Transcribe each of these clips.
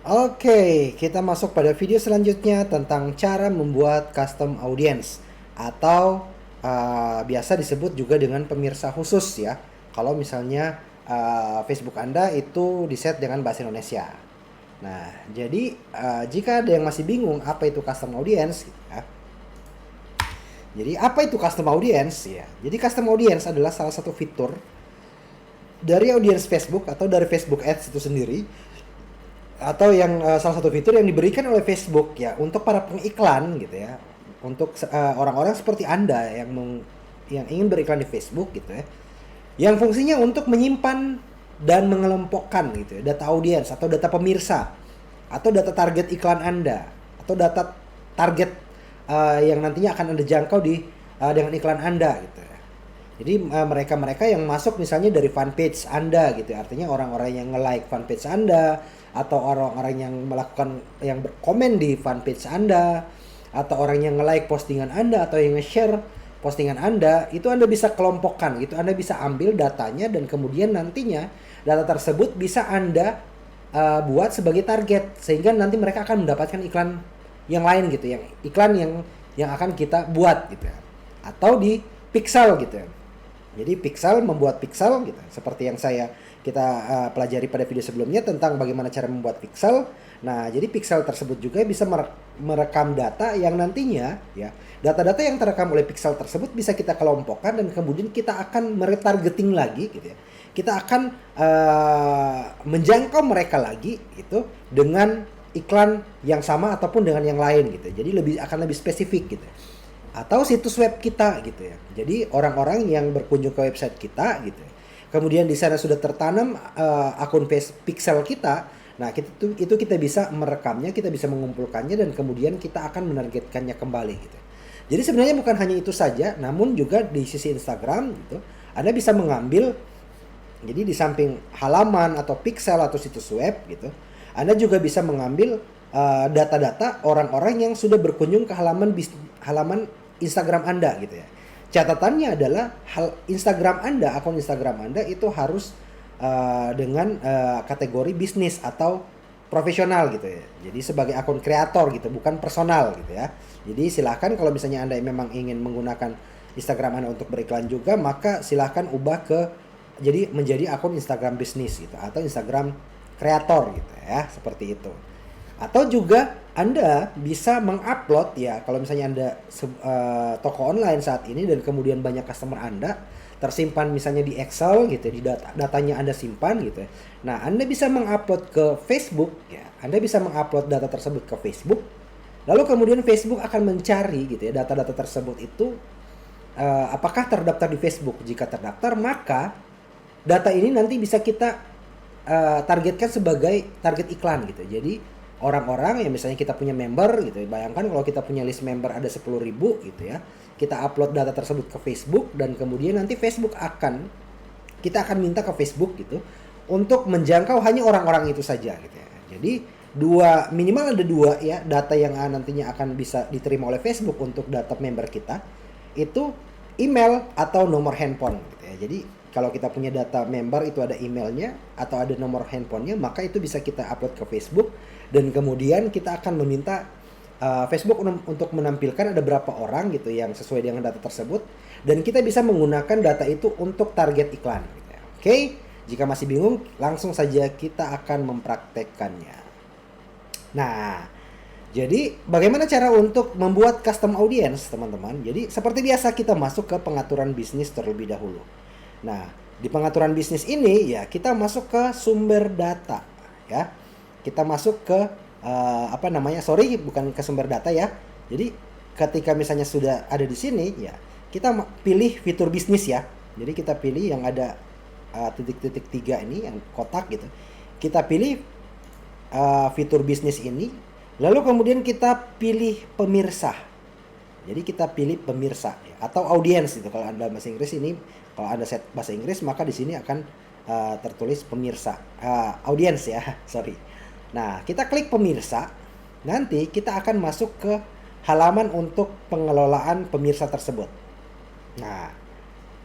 Oke, kita masuk pada video selanjutnya tentang cara membuat custom audience atau biasa disebut juga dengan pemirsa khusus ya. Kalau misalnya Facebook Anda itu diset dengan bahasa Indonesia. Nah, jadi jika ada yang masih bingung apa itu custom audience ya. Jadi apa itu custom audience ya? Jadi custom audience adalah salah satu fitur dari audience Facebook atau dari Facebook Ads itu sendiri, atau yang salah satu fitur yang diberikan oleh Facebook ya untuk para pengiklan gitu ya, untuk orang-orang seperti Anda yang ingin beriklan di Facebook gitu ya, yang fungsinya untuk menyimpan dan mengelompokkan gitu ya, data audiens atau data pemirsa atau data target iklan Anda atau data target yang nantinya akan Anda jangkau dengan iklan Anda gitu ya. Jadi mereka-mereka yang masuk misalnya dari fanpage Anda gitu ya, artinya orang-orang yang nge-like fanpage Anda atau orang-orang yang yang berkomen di fanpage Anda atau orang yang nge-like postingan Anda atau yang nge-share postingan Anda, itu Anda bisa kelompokkan gitu. Anda bisa ambil datanya dan kemudian nantinya data tersebut bisa Anda buat sebagai target sehingga nanti mereka akan mendapatkan iklan yang lain gitu, yang iklan yang akan kita buat gitu ya. Atau di pixel gitu ya. Jadi pixel membuat pixel gitu. Seperti yang kita pelajari pada video sebelumnya tentang bagaimana cara membuat pixel. Nah, jadi pixel tersebut juga bisa merekam data yang nantinya ya, data-data yang terekam oleh pixel tersebut bisa kita kelompokkan dan kemudian kita akan meretargeting lagi gitu ya. Kita akan menjangkau mereka lagi gitu dengan iklan yang sama ataupun dengan yang lain gitu. Jadi akan lebih spesifik gitu. Atau situs web kita gitu ya. Jadi orang-orang yang berkunjung ke website kita gitu ya. Kemudian di sana sudah tertanam akun pixel kita. Nah, itu kita bisa merekamnya, kita bisa mengumpulkannya dan kemudian kita akan menargetkannya kembali gitu. Jadi sebenarnya bukan hanya itu saja, namun juga di sisi Instagram gitu, Anda bisa mengambil, jadi di samping halaman atau pixel atau situs web gitu, Anda juga bisa mengambil data-data orang-orang yang sudah berkunjung ke halaman Instagram Anda gitu ya. Catatannya adalah akun Instagram Anda itu harus dengan kategori bisnis atau profesional gitu ya. Jadi sebagai akun kreator gitu, bukan personal gitu ya. Jadi silahkan kalau misalnya Anda memang ingin menggunakan Instagram Anda untuk beriklan juga, maka silahkan ubah jadi menjadi akun Instagram bisnis gitu atau Instagram kreator gitu ya, seperti itu. Atau juga Anda bisa mengupload ya, kalau misalnya Anda toko online saat ini dan kemudian banyak customer Anda tersimpan misalnya di Excel gitu, di datanya Anda simpan gitu. Nah, Anda bisa mengupload ke Facebook ya. Anda bisa mengupload data tersebut ke Facebook. Lalu kemudian Facebook akan mencari gitu ya data-data tersebut itu apakah terdaftar di Facebook. Jika terdaftar, maka data ini nanti bisa kita targetkan sebagai target iklan gitu. Jadi orang-orang yang misalnya kita punya member gitu, bayangkan kalau kita punya list member ada 10.000 gitu ya, kita upload data tersebut ke Facebook dan kemudian nanti kita akan minta ke Facebook gitu untuk menjangkau hanya orang-orang itu saja gitu ya. Jadi minimal ada dua ya data yang nantinya akan bisa diterima oleh Facebook untuk data member kita, itu email atau nomor handphone gitu ya. Jadi kalau kita punya data member itu ada emailnya atau ada nomor handphonenya, maka itu bisa kita upload ke Facebook dan kemudian kita akan meminta Facebook untuk menampilkan ada berapa orang gitu yang sesuai dengan data tersebut dan kita bisa menggunakan data itu untuk target iklan gitu ya. Oke, jika masih bingung langsung saja kita akan mempraktekkannya. Nah, jadi bagaimana cara untuk membuat custom audience teman-teman? Jadi seperti biasa kita masuk ke pengaturan bisnis terlebih dahulu. Nah, di pengaturan bisnis ini ya kita masuk ke sumber data ya. Kita masuk ke bukan ke sumber data ya. Jadi ketika misalnya sudah ada di sini ya, kita pilih fitur bisnis ya. Jadi kita pilih yang ada titik-titik 3 ini yang kotak gitu. Kita pilih fitur bisnis ini, lalu kemudian kita pilih pemirsa. Jadi kita pilih pemirsa ya, atau audiens itu kalau Anda bahasa Inggris ini. Kalau Anda set bahasa Inggris maka di sini akan tertulis pemirsa, audiens ya, sorry. Nah, kita klik pemirsa, nanti kita akan masuk ke halaman untuk pengelolaan pemirsa tersebut. Nah,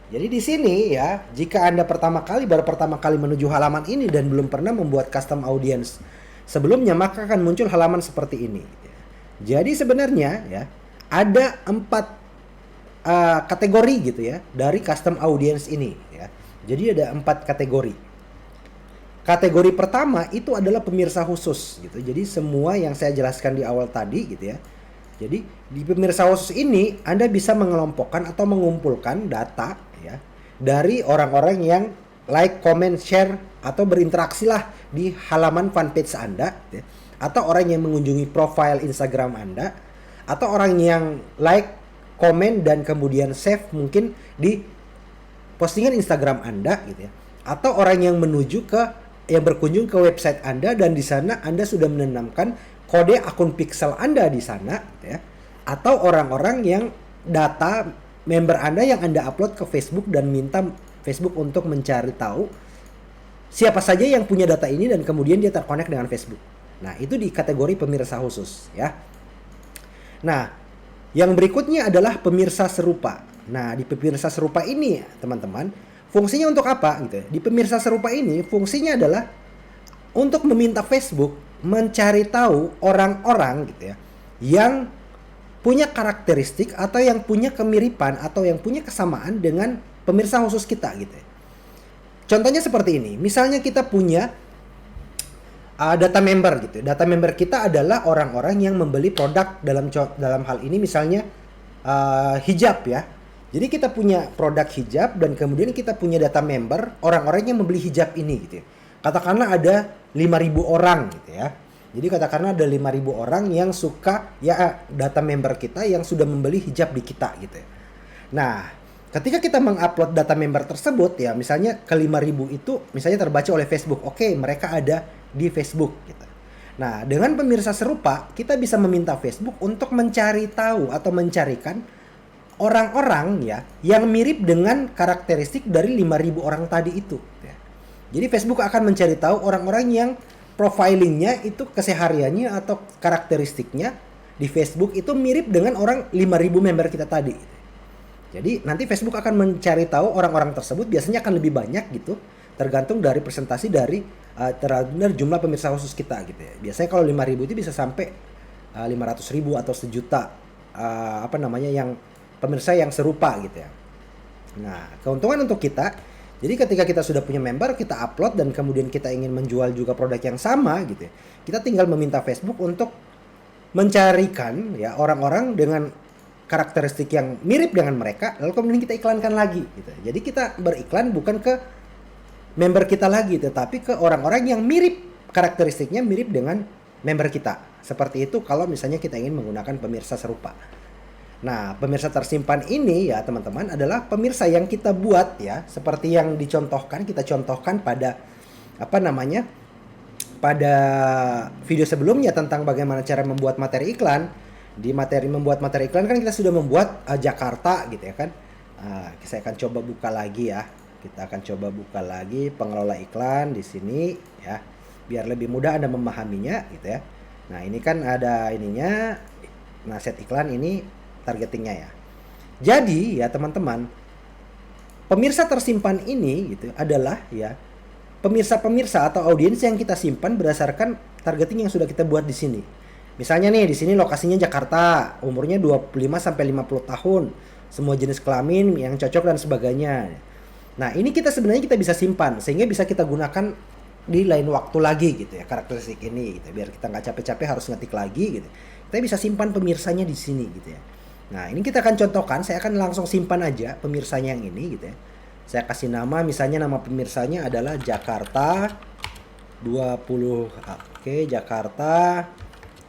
jadi di sini ya, jika Anda baru pertama kali menuju halaman ini dan belum pernah membuat custom audience sebelumnya, maka akan muncul halaman seperti ini. Jadi sebenarnya ya ada 4 kategori gitu ya dari custom audience ini ya. Jadi ada 4 kategori. Kategori pertama itu adalah pemirsa khusus gitu. Jadi semua yang saya jelaskan di awal tadi gitu ya. Jadi di pemirsa khusus ini Anda bisa mengelompokkan atau mengumpulkan data ya dari orang-orang yang like, comment, share atau berinteraksi lah di halaman fanpage Anda ya. Atau orang yang mengunjungi profile Instagram Anda, atau orang yang like, komen dan kemudian save mungkin di postingan Instagram Anda gitu ya. Atau orang yang berkunjung ke website Anda dan di sana Anda sudah menanamkan kode akun pixel Anda di sana ya. Atau orang-orang yang data member Anda yang Anda upload ke Facebook dan minta Facebook untuk mencari tahu siapa saja yang punya data ini dan kemudian dia terkonek dengan Facebook. Nah, itu di kategori pemirsa khusus ya. Nah, yang berikutnya adalah pemirsa serupa. Nah, di pemirsa serupa ini teman-teman, fungsinya untuk apa gitu ya? Di pemirsa serupa ini fungsinya adalah untuk meminta Facebook mencari tahu orang-orang gitu ya yang punya karakteristik atau yang punya kemiripan atau yang punya kesamaan dengan pemirsa khusus kita gitu ya. Contohnya seperti ini. Misalnya kita punya data member gitu. Data member kita adalah orang-orang yang membeli produk dalam hal ini misalnya hijab ya. Jadi kita punya produk hijab dan kemudian kita punya data member orang-orang yang membeli hijab ini gitu ya. Katakanlah ada 5.000 orang gitu ya. Jadi katakanlah ada 5.000 orang yang suka ya data member kita yang sudah membeli hijab di kita gitu ya. Nah, ketika kita mengupload data member tersebut ya, misalnya ke 5.000 itu misalnya terbaca oleh Facebook. Oke, mereka ada di Facebook gitu. Nah, dengan pemirsa serupa, kita bisa meminta Facebook untuk mencari tahu atau mencarikan orang-orang ya yang mirip dengan karakteristik dari 5.000 orang tadi itu ya. Jadi Facebook akan mencari tahu orang-orang yang profilingnya itu kesehariannya atau karakteristiknya di Facebook itu mirip dengan orang 5.000 member kita tadi. Jadi nanti Facebook akan mencari tahu orang-orang tersebut, biasanya akan lebih banyak gitu, tergantung dari presentasi dari jumlah pemirsa khusus kita gitu ya. Biasanya kalau 5.000 itu bisa sampai 500.000 atau 1 juta yang pemirsa yang serupa gitu ya. Nah, keuntungan untuk kita, jadi ketika kita sudah punya member, kita upload dan kemudian kita ingin menjual juga produk yang sama gitu ya. Kita tinggal meminta Facebook untuk mencarikan ya orang-orang dengan karakteristik yang mirip dengan mereka, lalu kemudian kita iklankan lagi gitu. Jadi kita beriklan bukan ke member kita lagi, tetapi ke orang-orang yang mirip karakteristiknya mirip dengan member kita. Seperti itu kalau misalnya kita ingin menggunakan pemirsa serupa. Nah, pemirsa tersimpan ini ya teman-teman adalah pemirsa yang kita buat ya, seperti yang kita contohkan pada pada video sebelumnya tentang bagaimana cara membuat materi iklan. Di membuat materi iklan kan kita sudah membuat Jakarta gitu ya kan. Saya akan coba buka lagi ya. Kita akan coba buka lagi pengelola iklan di sini ya, biar lebih mudah Anda memahaminya gitu ya. Nah, ini kan ada ininya. Nah, set iklan ini targetingnya ya. Jadi ya teman-teman, pemirsa tersimpan ini gitu adalah ya pemirsa-pemirsa atau audiens yang kita simpan berdasarkan targeting yang sudah kita buat di sini. Misalnya nih di sini lokasinya Jakarta, umurnya 25 sampai 50 tahun, semua jenis kelamin yang cocok dan sebagainya. Nah, ini kita bisa simpan sehingga bisa kita gunakan di lain waktu lagi gitu ya, karakteristik ini gitu, biar kita nggak capek-capek harus ngetik lagi gitu. Kita bisa simpan pemirsanya di sini gitu ya. Nah, ini kita akan contohkan, saya akan langsung simpan aja pemirsanya yang ini gitu ya. Saya kasih nama, misalnya nama pemirsanya adalah Jakarta 20, Jakarta,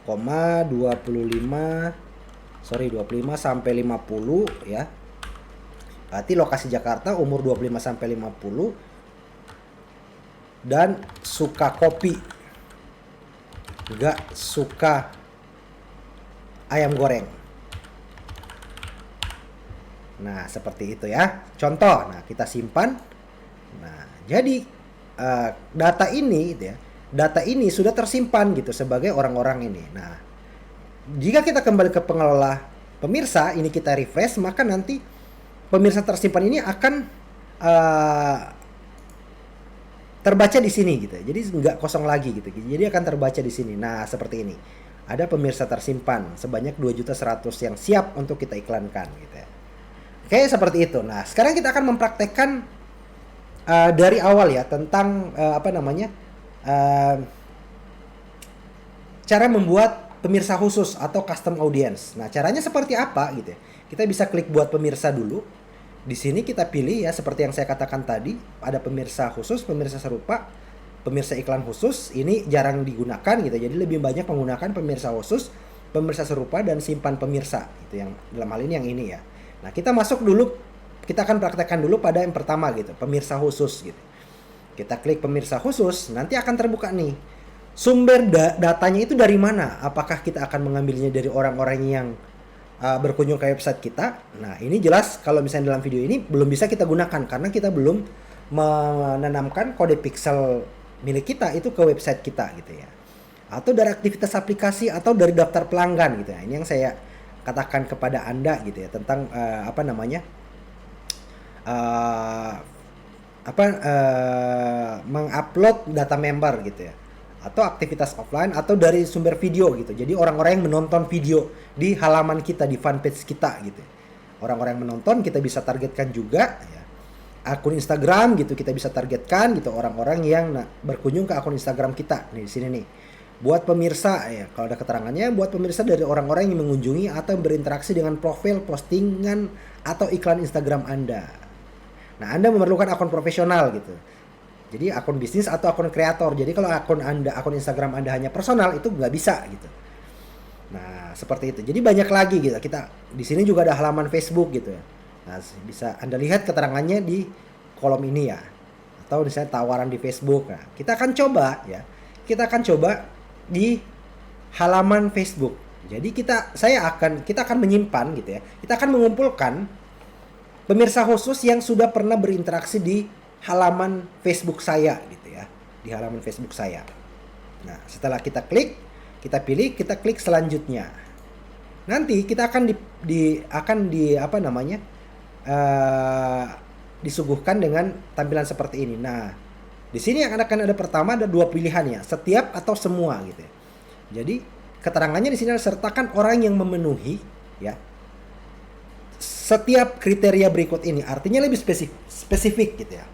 25 sampai 50 ya. Berarti lokasi Jakarta, umur 25 sampai 50 dan suka kopi. Enggak suka ayam goreng. Nah, seperti itu ya. Contoh, nah kita simpan. Nah, jadi data ini gitu ya. Data ini sudah tersimpan gitu sebagai orang-orang ini. Nah, jika kita kembali ke pengelola pemirsa, ini kita refresh, maka nanti pemirsa tersimpan ini akan terbaca di sini gitu. Jadi nggak kosong lagi gitu. Jadi akan terbaca di sini. Nah, seperti ini. Ada pemirsa tersimpan sebanyak 2.100.000 yang siap untuk kita iklankan gitu ya. Kayak seperti itu. Nah, sekarang kita akan mempraktekkan dari awal ya tentang uh, cara membuat pemirsa khusus atau custom audience. Nah, caranya seperti apa gitu ya. Kita bisa klik buat pemirsa dulu. Di sini kita pilih ya seperti yang saya katakan tadi, ada pemirsa khusus, pemirsa serupa, pemirsa iklan khusus. Ini jarang digunakan gitu. Jadi lebih banyak menggunakan pemirsa khusus, pemirsa serupa dan simpan pemirsa gitu yang dalam hal ini yang ini ya. Nah, kita masuk dulu, kita akan praktekkan dulu pada yang pertama gitu, pemirsa khusus gitu. Kita klik pemirsa khusus, nanti akan terbuka nih. Sumber datanya itu dari mana? Apakah kita akan mengambilnya dari orang-orang yang berkunjung ke website kita? Nah, ini jelas kalau misalnya dalam video ini belum bisa kita gunakan karena kita belum menanamkan kode pixel milik kita itu ke website kita gitu ya. Atau dari aktivitas aplikasi atau dari daftar pelanggan gitu ya. Ini yang saya katakan kepada Anda gitu ya tentang mengupload data member gitu ya. Atau aktivitas offline atau dari sumber video gitu. Jadi orang-orang yang menonton video di halaman kita, di fanpage kita gitu. Orang-orang yang menonton kita bisa targetkan juga ya. Akun Instagram gitu kita bisa targetkan gitu orang-orang yang berkunjung ke akun Instagram kita. Nih di sini nih. Buat pemirsa ya, kalau ada keterangannya buat pemirsa dari orang-orang yang mengunjungi atau berinteraksi dengan profil, postingan atau iklan Instagram Anda. Nah, Anda memerlukan akun profesional gitu. Jadi akun bisnis atau akun kreator. Jadi kalau akun Instagram Anda hanya personal itu nggak bisa gitu. Nah, seperti itu. Jadi banyak lagi gitu. Kita di sini juga ada halaman Facebook gitu ya. Nah, bisa Anda lihat keterangannya di kolom ini ya. Atau misalnya tawaran di Facebook. Nah, kita akan coba ya. Kita akan coba di halaman Facebook. Jadi kita akan menyimpan gitu ya. Kita akan mengumpulkan pemirsa khusus yang sudah pernah berinteraksi di halaman Facebook saya gitu ya, di halaman Facebook saya. Nah, setelah kita klik, kita pilih, kita klik selanjutnya. Nanti kita akan disuguhkan dengan tampilan seperti ini. Nah, di sini akan ada pertama ada dua pilihan ya, setiap atau semua gitu ya. Jadi keterangannya di sini sertakan orang yang memenuhi ya setiap kriteria berikut ini, artinya lebih spesifik gitu ya.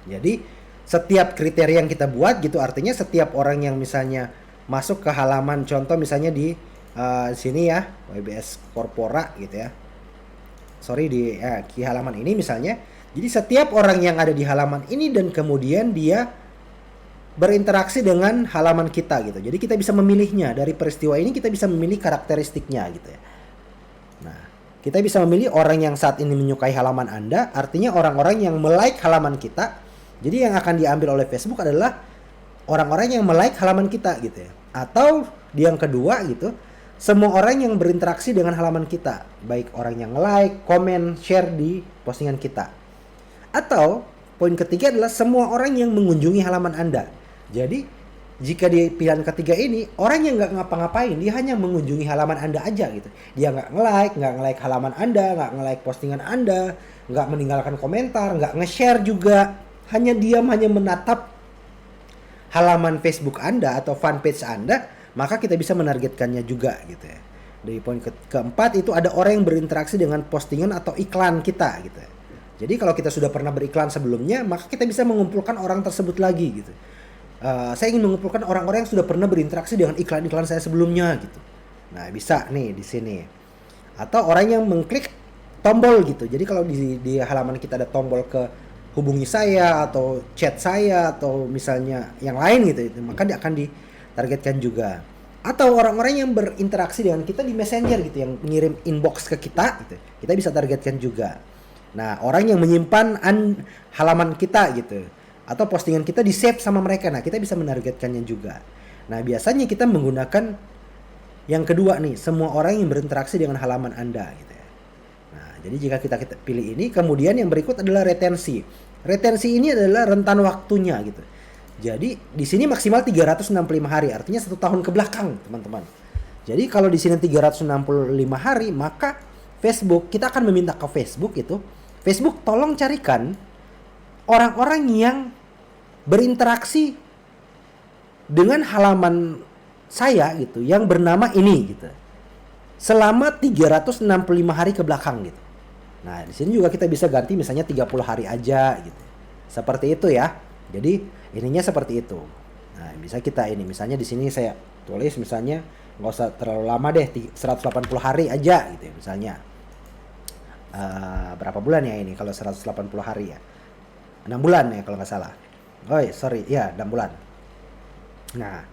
Jadi setiap kriteria yang kita buat gitu artinya setiap orang yang misalnya masuk ke halaman contoh misalnya di sini ya WBS Corpora gitu ya. Di halaman ini misalnya. Jadi setiap orang yang ada di halaman ini dan kemudian dia berinteraksi dengan halaman kita gitu. Jadi kita bisa memilihnya dari peristiwa ini, kita bisa memilih karakteristiknya gitu ya. Nah, kita bisa memilih orang yang saat ini menyukai halaman Anda, artinya orang-orang yang like halaman kita. Jadi yang akan diambil oleh Facebook adalah orang-orang yang like halaman kita gitu ya. Atau yang kedua gitu, semua orang yang berinteraksi dengan halaman kita, baik orang yang like, komen, share di postingan kita. Atau poin ketiga adalah semua orang yang mengunjungi halaman Anda. Jadi jika di pilihan ketiga ini orang yang nggak ngapa-ngapain, dia hanya mengunjungi halaman Anda aja gitu. Dia nggak nge-like halaman Anda, nggak nge-like postingan Anda, nggak meninggalkan komentar, nggak nge-share juga. Hanya diam, hanya menatap halaman Facebook Anda atau fanpage Anda, maka kita bisa menargetkannya juga gitu ya. Dari poin keempat itu ada orang yang berinteraksi dengan postingan atau iklan kita gitu ya. Jadi kalau kita sudah pernah beriklan sebelumnya, maka kita bisa mengumpulkan orang tersebut lagi gitu. Saya ingin mengumpulkan orang-orang yang sudah pernah berinteraksi dengan iklan-iklan saya sebelumnya gitu. Nah, bisa nih di sini. Atau orang yang mengklik tombol gitu. Jadi kalau di halaman kita ada tombol ke hubungi saya atau chat saya atau misalnya yang lain gitu, maka dia akan ditargetkan juga. Atau orang-orang yang berinteraksi dengan kita di Messenger gitu, yang mengirim inbox ke kita gitu, kita bisa targetkan juga. Nah, orang yang menyimpan halaman kita gitu atau postingan kita di save sama mereka, nah kita bisa menargetkannya juga. Nah, biasanya kita menggunakan yang kedua nih, semua orang yang berinteraksi dengan halaman Anda gitu ya. Nah, jadi jika kita pilih ini, kemudian yang berikut adalah retensi. Retensi ini adalah rentan waktunya gitu. Jadi di sini maksimal 365 hari, artinya 1 tahun ke belakang, teman-teman. Jadi kalau di sini 365 hari, maka Facebook, kita akan meminta ke Facebook itu, Facebook tolong carikan orang-orang yang berinteraksi dengan halaman saya gitu yang bernama ini gitu selama 365 hari ke belakang gitu. Nah, di sini juga kita bisa ganti misalnya 30 hari aja gitu. Seperti itu ya. Jadi ininya seperti itu. Nah, bisa kita ini misalnya di sini saya tulis misalnya nggak usah terlalu lama deh 180 hari aja gitu ya misalnya. Berapa bulan ya ini kalau 180 hari ya? 6 bulan ya kalau nggak salah. Oh, sorry, ya 6 bulan. Nah,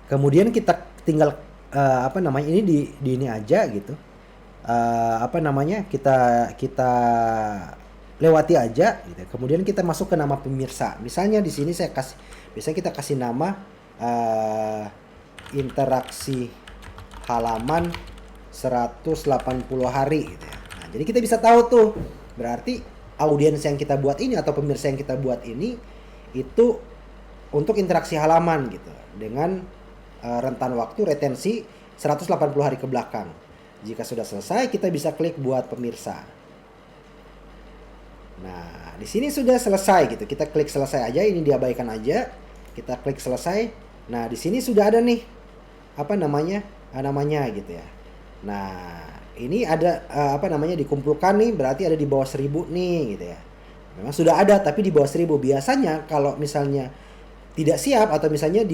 kemudian kita tinggal ini di ini aja gitu. Kita lewati aja gitu. Kemudian kita masuk ke nama pemirsa. Misalnya di sini bisa kita kasih nama interaksi halaman 180 hari gitu ya. Nah, jadi kita bisa tahu tuh berarti audiens yang kita buat ini atau pemirsa yang kita buat ini itu untuk interaksi halaman gitu dengan rentan waktu retensi 180 hari ke belakang. Jika sudah selesai, kita bisa klik buat pemirsa. Nah, di sini sudah selesai gitu. Kita klik selesai aja, ini diabaikan aja. Kita klik selesai. Nah, di sini sudah ada nih namanya gitu ya. Nah, ini ada dikumpulkan nih, berarti ada di bawah 1000 nih gitu ya. Memang sudah ada tapi di bawah 1000. Biasanya kalau misalnya tidak siap atau misalnya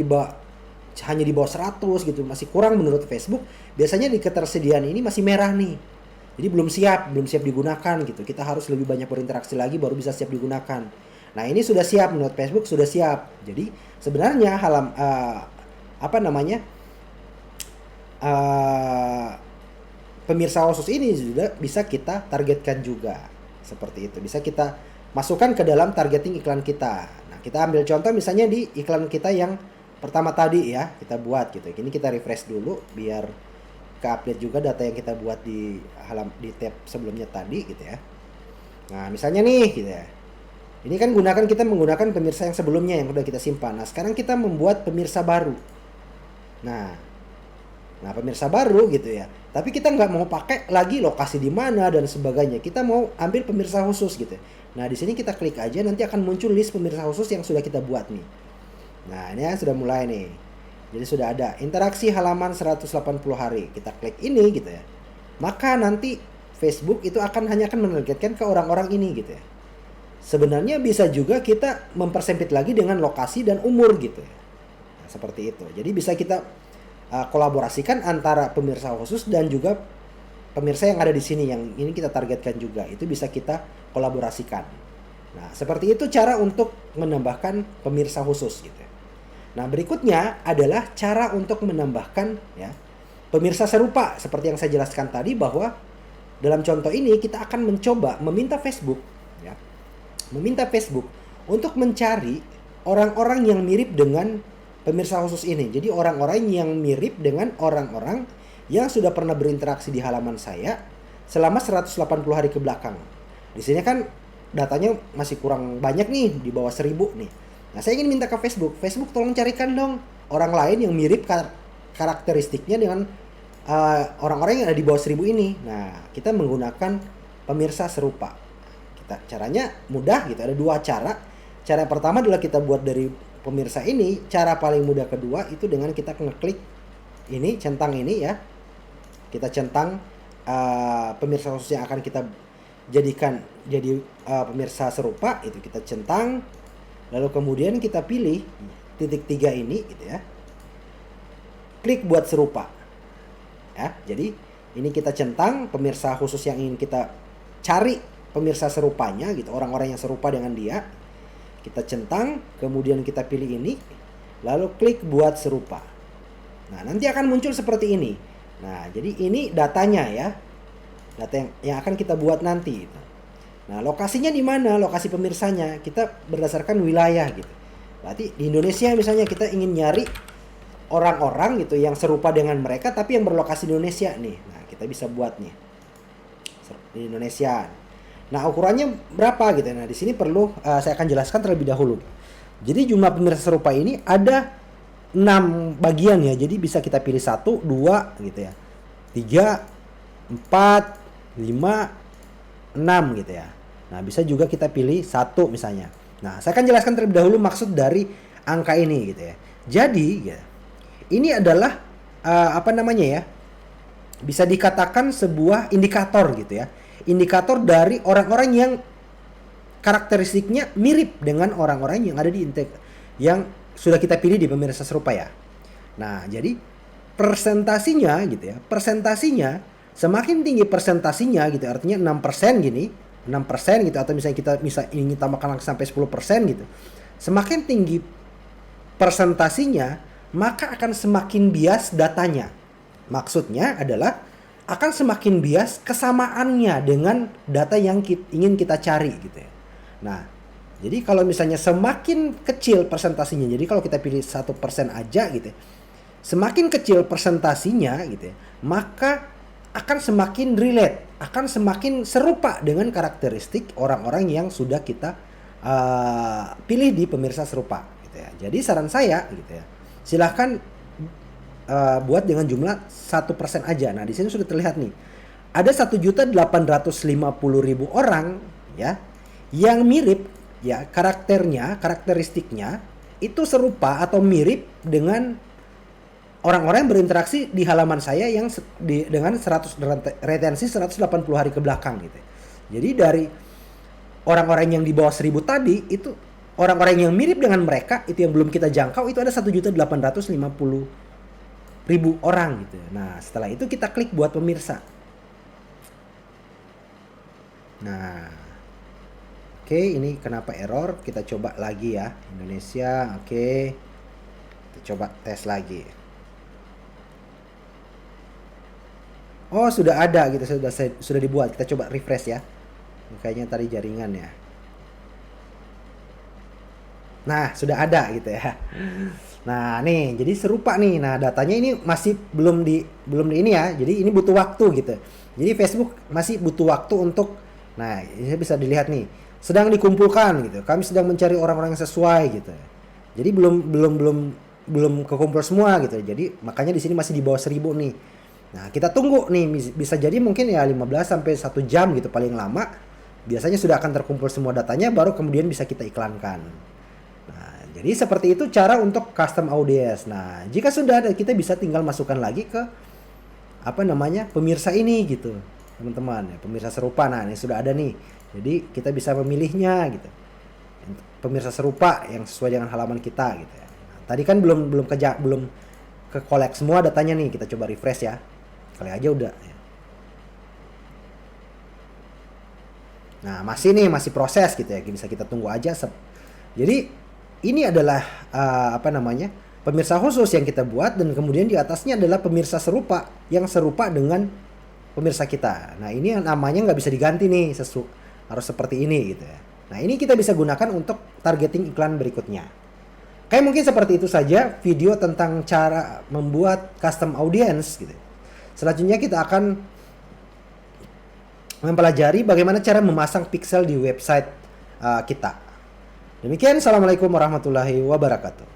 hanya di bawah 100 gitu, masih kurang menurut Facebook, biasanya di ketersediaan ini masih merah nih. Jadi belum siap digunakan gitu. Kita harus lebih banyak berinteraksi lagi baru bisa siap digunakan. Nah, ini sudah siap menurut Facebook, sudah siap. Jadi sebenarnya pemirsa khusus ini juga bisa kita targetkan juga. Seperti itu. Bisa kita masukkan ke dalam targeting iklan kita. Nah, kita ambil contoh misalnya di iklan kita yang pertama tadi ya, kita buat gitu. Ini kita refresh dulu biar ke-update juga data yang kita buat di tab sebelumnya tadi gitu ya. Nah, misalnya nih gitu ya. Ini kan kita menggunakan pemirsa yang sebelumnya yang udah kita simpan. Nah, sekarang kita membuat pemirsa baru. Nah, pemirsa baru gitu ya. Tapi kita nggak mau pakai lagi lokasi di mana dan sebagainya. Kita mau ambil pemirsa khusus gitu. Nah, di sini kita klik aja, nanti akan muncul list pemirsa khusus yang sudah kita buat nih. Nah, ini sudah mulai nih. Jadi sudah ada interaksi halaman 180 hari. Kita klik ini gitu ya. Maka nanti Facebook itu hanya akan menargetkan ke orang-orang ini gitu ya. Sebenarnya bisa juga kita mempersempit lagi dengan lokasi dan umur gitu ya. Nah, seperti itu. Jadi bisa kita kolaborasikan antara pemirsa khusus dan juga pemirsa yang ada di sini yang ini kita targetkan juga. Itu bisa kita kolaborasikan. Nah, seperti itu cara untuk menambahkan pemirsa khusus gitu. Nah, berikutnya adalah cara untuk menambahkan ya pemirsa serupa seperti yang saya jelaskan tadi bahwa dalam contoh ini kita akan mencoba meminta Facebook untuk mencari orang-orang yang mirip dengan pemirsa khusus ini. Jadi orang-orang yang mirip dengan orang-orang yang sudah pernah berinteraksi di halaman saya selama 180 hari ke belakang. Di sini kan datanya masih kurang banyak nih, di bawah 1000 nih. Nah, saya ingin minta ke Facebook tolong carikan dong orang lain yang mirip karakteristiknya dengan orang-orang yang ada di bawah 1000 ini. Nah, kita menggunakan pemirsa serupa. Caranya mudah gitu, ada dua cara. Cara yang pertama adalah kita buat dari pemirsa ini. Cara paling mudah kedua itu dengan kita ngeklik ini, centang ini ya. Kita centang pemirsa khusus yang akan kita jadikan jadi pemirsa serupa, itu kita centang. Lalu kemudian kita pilih titik 3 ini gitu ya. Klik buat serupa. Ya, jadi ini kita centang pemirsa khusus yang ingin kita cari pemirsa serupanya gitu, orang-orang yang serupa dengan dia. Kita centang, kemudian kita pilih ini, lalu klik buat serupa. Nah, nanti akan muncul seperti ini. Nah, jadi ini datanya ya. Data yang akan kita buat nanti gitu. Nah, lokasinya di mana? Lokasi pemirsanya kita berdasarkan wilayah gitu. Berarti di Indonesia misalnya kita ingin nyari orang-orang gitu yang serupa dengan mereka tapi yang berlokasi di Indonesia nih. Nah, kita bisa buat nih di Indonesia. Nah, ukurannya berapa gitu. Nah, di sini perlu saya akan jelaskan terlebih dahulu. Jadi jumlah pemirsa serupa ini ada 6 bagian ya. Jadi bisa kita pilih 1, 2 gitu ya. 3, 4, 5, 6 gitu ya. Nah, bisa juga kita pilih 1 misalnya. Nah, saya akan jelaskan terlebih dahulu maksud dari angka ini gitu ya. Jadi, ya, ini adalah apa namanya ya? Bisa dikatakan sebuah indikator gitu ya. Indikator dari orang-orang yang karakteristiknya mirip dengan orang-orang yang ada di yang sudah kita pilih di pemirsa serupa ya. Nah, jadi persentasinya gitu ya. Persentasinya semakin tinggi persentasinya gitu, artinya 6% gini, 6% gitu, atau misalnya kita ingin tambahkan sampai 10% gitu. Semakin tinggi persentasinya, maka akan semakin bias datanya. Maksudnya adalah akan semakin bias kesamaannya dengan data yang ingin kita cari gitu ya. Nah, jadi kalau misalnya semakin kecil persentasinya, jadi kalau kita pilih 1% aja gitu ya, semakin kecil persentasinya gitu ya, maka akan semakin relate, akan semakin serupa dengan karakteristik orang-orang yang sudah kita pilih di pemirsa serupa gitu ya. Jadi saran saya gitu ya, silahkan buat dengan jumlah 1% aja. Nah, di sini sudah terlihat nih. Ada 1.850.000 orang ya yang mirip ya karakteristiknya itu serupa atau mirip dengan orang-orang yang berinteraksi di halaman saya yang dengan retensi 180 hari ke belakang gitu. Jadi dari orang-orang yang di bawah 1.000 tadi itu orang-orang yang mirip dengan mereka itu yang belum kita jangkau itu ada 1.850.000 orang gitu. Nah, setelah itu kita klik buat pemirsa. Nah, oke, ini kenapa error? Kita coba lagi ya, Indonesia. Oke, kita coba tes lagi. Oh, sudah ada gitu, sudah dibuat. Kita coba refresh ya. Kayaknya tadi jaringan ya. Nah, sudah ada gitu ya. Nah, nih, jadi serupa nih. Nah, datanya ini masih belum di ini ya. Jadi ini butuh waktu gitu. Jadi Facebook masih butuh waktu untuk, nah, ini bisa dilihat nih, sedang dikumpulkan gitu. Kami sedang mencari orang-orang yang sesuai gitu. Jadi belum kekumpul semua gitu. Jadi makanya di sini masih di bawah 1.000 nih. Nah, kita tunggu nih, bisa jadi mungkin ya 15 sampai 1 jam gitu paling lama. Biasanya sudah akan terkumpul semua datanya, baru kemudian bisa kita iklankan. Jadi seperti itu cara untuk custom audience. Nah, jika sudah ada, kita bisa tinggal masukkan lagi ke apa namanya pemirsa ini gitu, teman-teman. Pemirsa serupa. Nah, ini sudah ada nih. Jadi kita bisa memilihnya gitu. Pemirsa serupa yang sesuai dengan halaman kita gitu ya. Nah, tadi kan belum ke collect semua datanya nih. Kita coba refresh ya. Kali aja udah. Nah, masih proses gitu ya. Bisa kita tunggu aja. Jadi ini adalah pemirsa khusus yang kita buat, dan kemudian di atasnya adalah pemirsa serupa yang serupa dengan pemirsa kita. Nah, ini namanya nggak bisa diganti nih, harus seperti ini gitu ya. Nah, ini kita bisa gunakan untuk targeting iklan berikutnya. Kayak mungkin seperti itu saja video tentang cara membuat custom audience gitu. Selanjutnya kita akan mempelajari bagaimana cara memasang pixel di website kita. Demikian, assalamualaikum warahmatullahi wabarakatuh.